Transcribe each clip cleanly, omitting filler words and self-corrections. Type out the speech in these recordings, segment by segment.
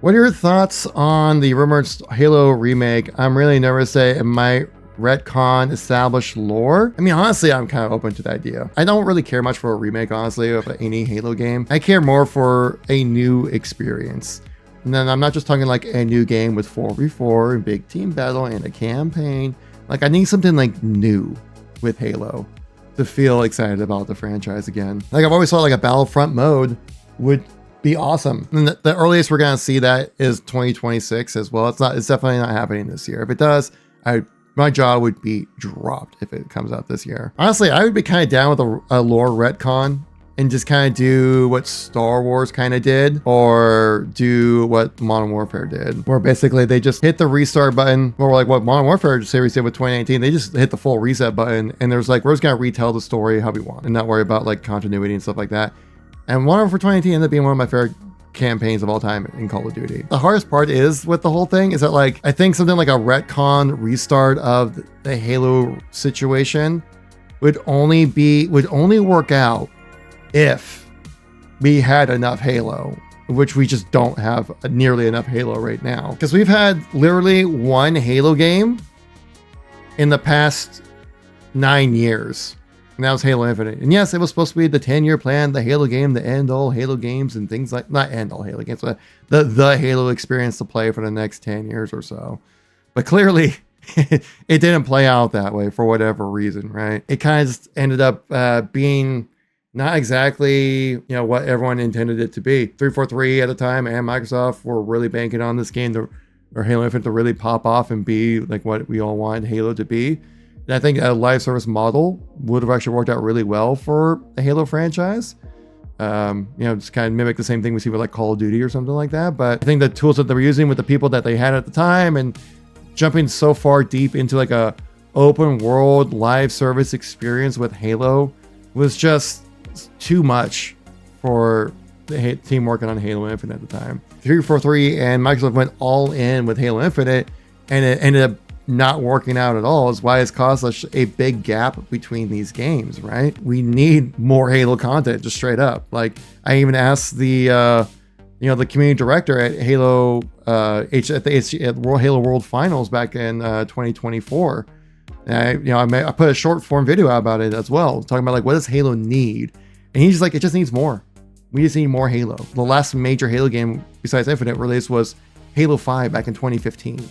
What are your thoughts on the rumored Halo remake? I'm really nervous that it might retcon established lore. I mean, honestly, I'm kind of open to the idea. I don't really care much for a remake, honestly, of any Halo game. I care more for a new experience. And then I'm not just talking like a new game with 4v4 and big team battle and a campaign. Like, I need something like new with Halo to feel excited about the franchise again. Like, I've always thought like a Battlefront mode would be awesome. And the earliest we're gonna see that is 2026 as well. It's definitely not happening this year. If it does, my jaw would be dropped if it comes out this year. Honestly, I would be kind of down with a lore retcon and just kind of do what Star Wars kind of did, or do what Modern Warfare did, where basically they just hit the restart button, or like what Modern Warfare series did with 2019. They just hit the full reset button, and there's like, we're just gonna retell the story how we want and not worry about like continuity and stuff like that. And Modern Warfare 2018 ended up being one of my favorite campaigns of all time in Call of Duty. The hardest part is with the whole thing is that, like, I think something like a retcon restart of the Halo situation would only work out if we had enough Halo, which we just don't have nearly enough Halo right now. Because we've had literally one Halo game in the past 9 years. And that was Halo Infinite. And yes, it was supposed to be the 10-year plan, the Halo game, the end all Halo games and things like, not end all Halo games, but the Halo experience to play for the next 10 years or so. But clearly, it didn't play out that way for whatever reason, right? It kind of just ended up being not exactly, what everyone intended it to be. 343 at the time and Microsoft were really banking on this game or Halo Infinite to really pop off and be like what we all wanted Halo to be. And I think a live service model would have actually worked out really well for the Halo franchise. Just kind of mimic the same thing we see with like Call of Duty or something like that. But I think the tools that they were using with the people that they had at the time and jumping so far deep into like a open world live service experience with Halo was just too much for the team working on Halo Infinite at the time. 343 and Microsoft went all in with Halo Infinite, and it ended up not working out at all. Is why it's caused such a big gap between these games, right? We need more Halo content, just straight up. Like, I even asked the the community director at Halo at Halo World Finals back in 2024. And I put a short form video out about it as well, talking about like, what does Halo need? And he's just like, it just needs more. We just need more Halo. The last major Halo game besides Infinite release was Halo 5 back in 2015.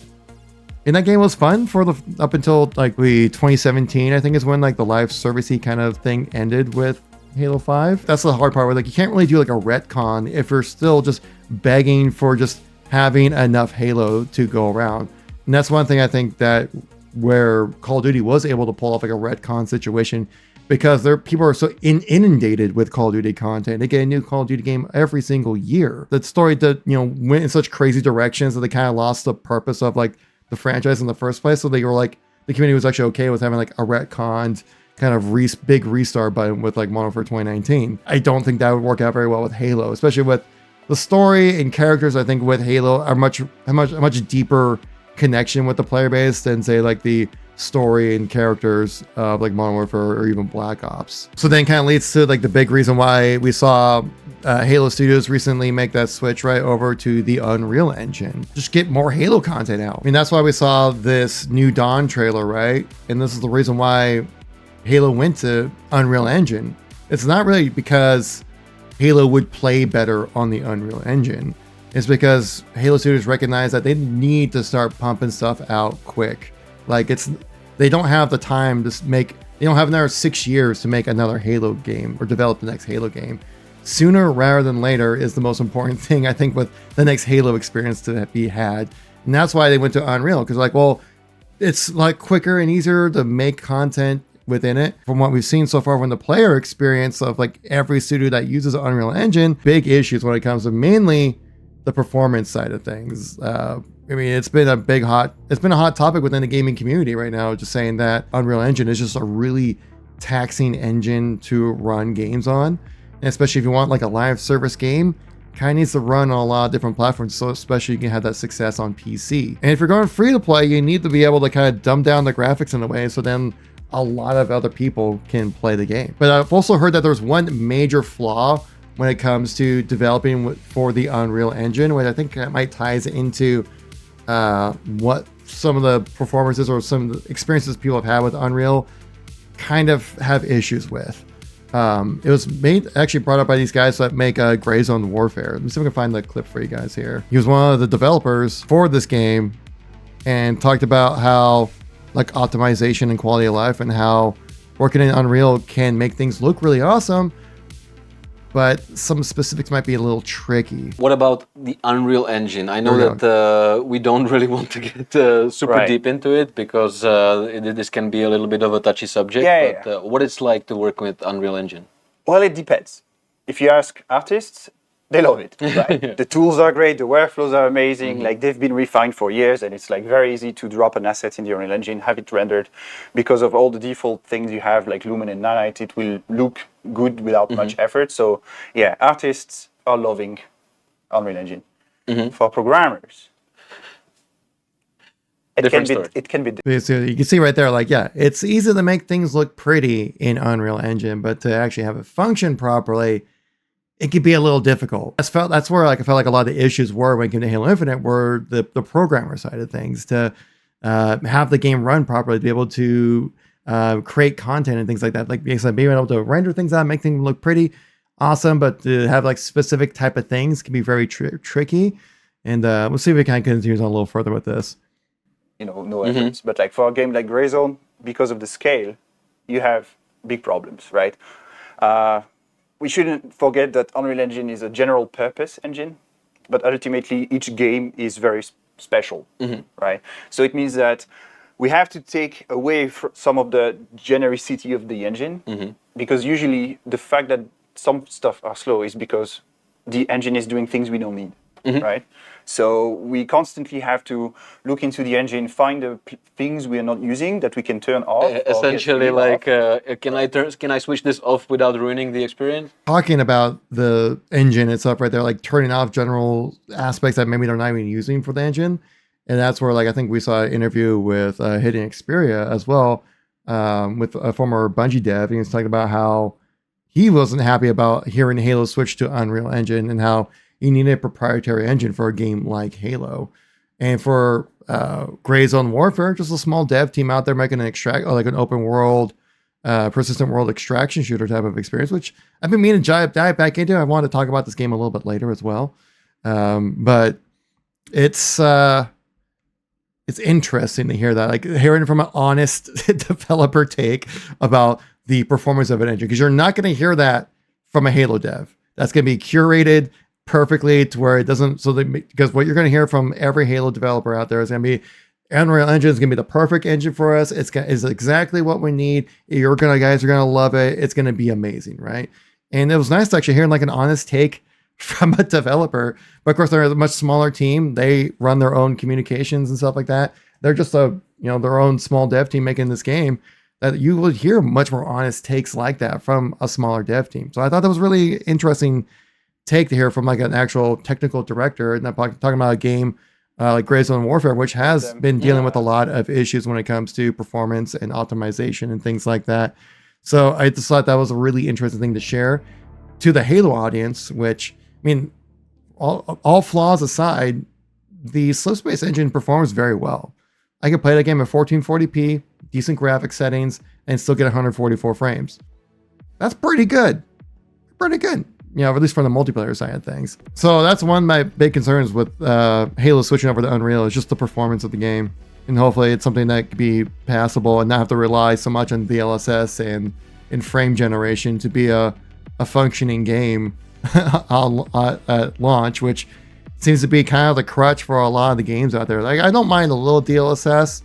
And that game was fun for up until like the 2017, I think is when like the live servicey kind of thing ended with Halo 5. That's the hard part, where like you can't really do like a retcon if you're still just begging for just having enough Halo to go around. And that's one thing I think that where Call of Duty was able to pull off like a retcon situation, because people are so inundated with Call of Duty content. They get a new Call of Duty game every single year. The story that went in such crazy directions that they kind of lost the purpose of like the franchise in the first place. So they were like, the community was actually okay with having like a retconned kind of big restart button with like Modern Warfare 2019. I don't think that would work out very well with Halo, especially with the story and characters. I think with Halo are a much deeper connection with the player base than say like the story and characters of like Modern Warfare or even Black Ops. So then kind of leads to like the big reason why we saw Halo Studios recently make that switch right over to the Unreal Engine. Just get more Halo content out. I mean, that's why we saw this new Dawn trailer, right? And this is the reason why Halo went to Unreal Engine. It's not really because Halo would play better on the Unreal Engine. It's because Halo Studios recognize that they need to start pumping stuff out quick. Like, they don't have the time to they don't have another 6 years to make another Halo game or develop the next Halo game. Sooner rather than later is the most important thing, I think, with the next Halo experience to be had. And that's why they went to Unreal, because like, well, it's like quicker and easier to make content within it. From what we've seen so far from the player experience of like every studio that uses Unreal Engine, big issues when it comes to mainly the performance side of things. I mean, it's been a hot topic within the gaming community right now, just saying that Unreal Engine is just a really taxing engine to run games on. And especially if you want like a live service game, kind of needs to run on a lot of different platforms, so especially you can have that success on PC. And if you're going free to play, you need to be able to kind of dumb down the graphics in a way so then a lot of other people can play the game. But I've also heard that there's one major flaw when it comes to developing for the Unreal Engine, which I think might ties into what some of the performances or some of the experiences people have had with Unreal kind of have issues with. It was actually brought up by these guys that make Gray Zone Warfare. Let me see if I can find the clip for you guys here. He was one of the developers for this game and talked about how like optimization and quality of life and how working in Unreal can make things look really awesome, but some specifics might be a little tricky. What about the Unreal Engine? I know that we don't really want to get super deep into it because this can be a little bit of a touchy subject, but what it's like to work with Unreal Engine? Well, it depends. If you ask artists, they love it, right? The tools are great, the workflows are amazing, like they've been refined for years, and it's like very easy to drop an asset in the Unreal Engine, have it rendered. Because of all the default things you have, like Lumen and Nanite, it will look good without much effort. So yeah, artists are loving Unreal Engine. For programmers, it can be. So you can see right there, like, yeah, it's easy to make things look pretty in Unreal Engine, but to actually have it function properly, it could be a little difficult. That's where like I felt like a lot of the issues were when it came to Halo Infinite were the programmer side of things, to have the game run properly, to be able to create content and things like that. Like being able to render things out, make things look pretty awesome, but to have like specific type of things can be very tricky. And we'll see if we can continue on a little further with this. No efforts. But like for a game like Gray Zone, because of the scale, you have big problems, right? We shouldn't forget that Unreal Engine is a general purpose engine, but ultimately each game is very special, right? So it means that we have to take away some of the genericity of the engine, because usually the fact that some stuff are slow is because the engine is doing things we don't need, right? So we constantly have to look into the engine, find the things we are not using that we can turn off. Essentially, like, can I switch this off without ruining the experience? Talking about the engine itself right there, like turning off general aspects that maybe they're not even using for the engine. And that's where, like, I think we saw an interview with Hidden Xperia as well, with a former Bungie dev. He was talking about how he wasn't happy about hearing Halo switch to Unreal Engine and how you need a proprietary engine for a game like Halo. And for Gray Zone Warfare, just a small dev team out there making an open world, persistent world extraction shooter type of experience, which I've been meaning to dive back into. I want to talk about this game a little bit later as well. But it's interesting to hear that, like hearing from an honest developer take about the performance of an engine, because you're not going to hear that from a Halo dev. That's going to be curated perfectly to where it doesn't, because what you're going to hear from every Halo developer out there is going to be Unreal Engine is going to be the perfect engine for us. It's exactly what we need. Guys are going to love it. It's going to be amazing, right? And it was nice to actually hear like an honest take from a developer. But of course, they're a much smaller team. They run their own communications and stuff like that. They're just their own small dev team making this game. That you would hear much more honest takes like that from a smaller dev team. So I thought that was really interesting take to hear from like an actual technical director, and talking about a game like Gray Zone Warfare, which has been dealing with a lot of issues when it comes to performance and optimization and things like that. So I just thought that was a really interesting thing to share to the Halo audience, which, I mean, all flaws aside, the Slipspace engine performs very well. I could play that game at 1440p, decent graphic settings, and still get 144 frames. That's pretty good. Pretty good. At least from the multiplayer side of things. So that's one of my big concerns with Halo switching over to Unreal, is just the performance of the game. And hopefully it's something that could be passable and not have to rely so much on DLSS and frame generation to be a functioning game at launch, which seems to be kind of the crutch for a lot of the games out there. Like, I don't mind a little DLSS,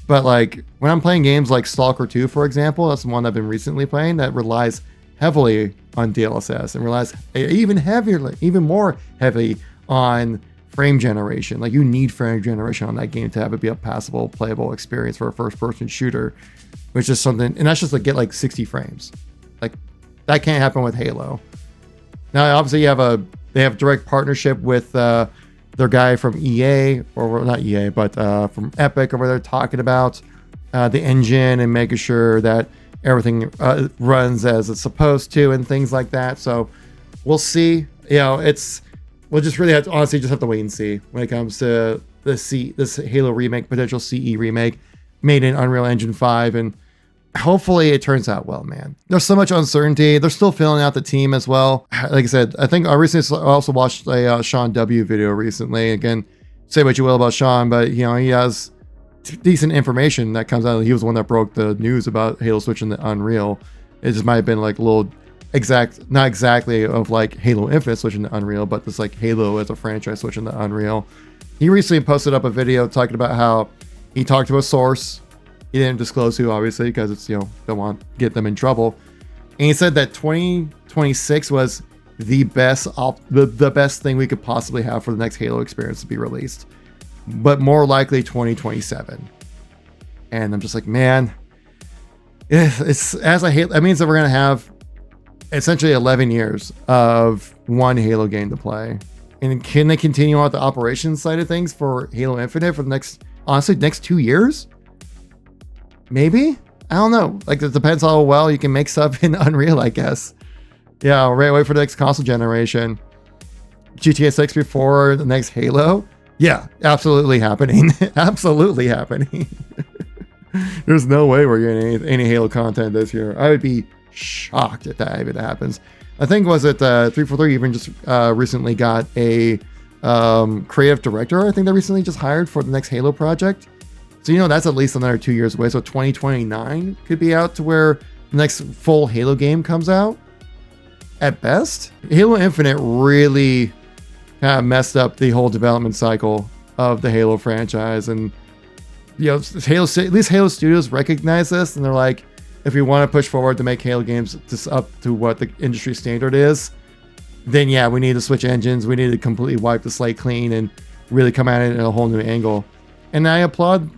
but like when I'm playing games like Stalker 2, for example, that's the one I've been recently playing that relies heavily on DLSS and relies even more heavy on frame generation. Like, you need frame generation on that game to have it be a passable, playable experience for a first-person shooter, which is something, and that's just to get like 60 frames. Like, that can't happen with Halo. Now, obviously, they have direct partnership with their guy from EA, or not EA, but from Epic over there, talking about the engine and making sure that everything runs as it's supposed to and things like that. So we'll see. We'll just really honestly just have to wait and see when it comes to this Halo remake, potential CE remake made in Unreal Engine 5, and hopefully it turns out well, man. There's so much uncertainty. They're still filling out the team as well. Like I said, I think I recently also watched a Sean W video recently. Again, say what you will about Sean, but he has decent information that comes out. He was the one that broke the news about Halo switching to Unreal. It just might have been like a little not exactly of like Halo Infinite switching to Unreal, but just like Halo as a franchise switching to Unreal. He recently posted up a video talking about how he talked to a source. He didn't disclose who, obviously, because it's, don't want to get them in trouble. And he said that 2026 was the best thing we could possibly have for the next Halo experience to be released, but more likely 2027. And I'm just like, man, that means that we're gonna have essentially 11 years of one Halo game to play. And can they continue on with the operations side of things for Halo Infinite for the next 2 years? Maybe? I don't know. Like, it depends how well you can make stuff in Unreal, I guess. Yeah, right. Wait for the next console generation. GTA 6 before the next Halo? Yeah, absolutely happening. Absolutely happening. There's no way we're getting any Halo content this year. I would be shocked if that even happens. I think 343 even just recently got a creative director. I think they recently just hired for the next Halo project. So that's at least another 2 years away. So 2029 could be out to where the next full Halo game comes out. At best, Halo Infinite really kind of messed up the whole development cycle of the Halo franchise, and at least Halo Studios recognize this, and they're like, if we want to push forward to make Halo games just up to what the industry standard is, then yeah, we need to switch engines. We need to completely wipe the slate clean and really come at it in a whole new angle. And I applaud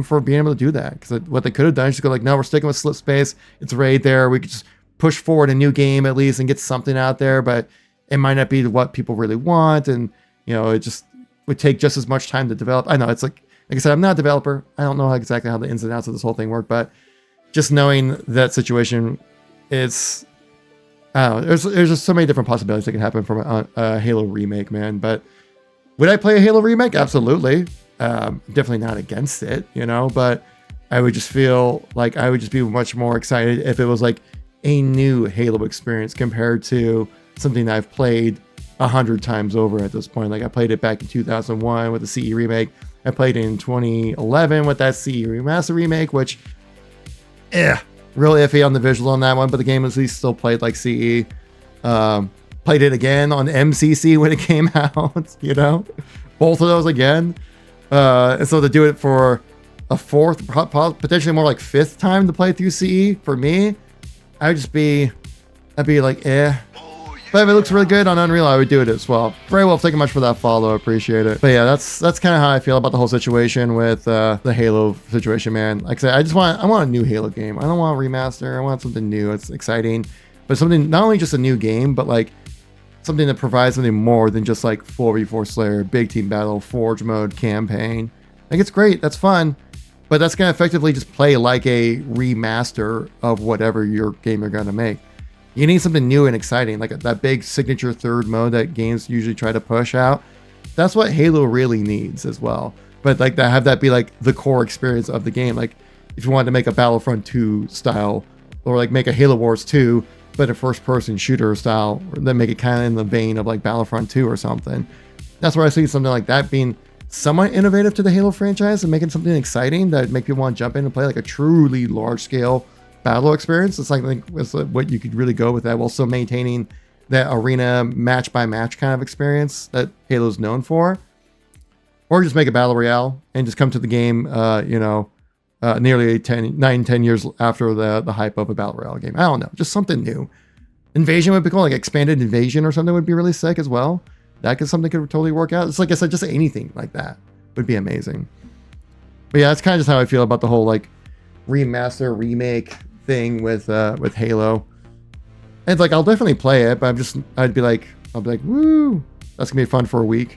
for being able to do that, because what they could have done is just go like, no, we're sticking with Slip Space. It's right there. We could just push forward a new game at least and get something out there, but it might not be what people really want, and it just would take just as much time to develop. I know it's like I said, I'm not a developer. I don't know exactly how the ins and outs of this whole thing work, but just knowing that situation, it's, I don't know, there's just so many different possibilities that can happen from a Halo remake, man. But would I play a Halo remake? Absolutely. Definitely not against it, but I would just feel like I would just be much more excited if it was like a new Halo experience compared to something that I've played 100 times over at this point. Like, I played it back in 2001 with the CE remake. I played it in 2011 with that CE remaster remake, which, really iffy on the visual on that one, but the game at least still played like CE. Played it again on MCC when it came out, both of those again. And so to do it for a fourth, potentially more like fifth time to play through CE, for me, I'd be like, But if it looks really good on Unreal, I would do it as well. Very well, thank you much for that follow. I appreciate it. But yeah, that's kind of how I feel about the whole situation with the Halo situation, man. Like I said, I want a new Halo game. I don't want a remaster. I want something new. It's exciting, but something, not only just a new game, but like something that provides something more than just like 4v4 Slayer, big team battle, Forge mode, campaign. Like, it's great. That's fun. But that's going to effectively just play like a remaster of whatever your game you're going to make. You need something new and exciting, like that big signature third mode that games usually try to push out. That's what Halo really needs as well. But like to have that be like the core experience of the game. Like if you wanted to make a Battlefront 2 style, or like make a Halo Wars 2, but a first person shooter style, or then make it kind of in the vein of like Battlefront 2 or something. That's where I see something like that being somewhat innovative to the Halo franchise and making something exciting that make people want to jump in and play like a truly large scale battle experience. It's like what you could really go with that while still maintaining that arena match by match kind of experience that Halo's known for. Or just make a battle royale and just come to the game, nearly 10 years after the hype of a battle royale game. I don't know, just something new. Invasion would be cool, like expanded invasion or something would be really sick as well. Something could totally work out. It's like I said, just anything like that would be amazing. But yeah, that's kind of just how I feel about the whole like remaster remake thing with Halo. And it's like I'll definitely play it, but I'd be like, woo, that's gonna be fun for a week.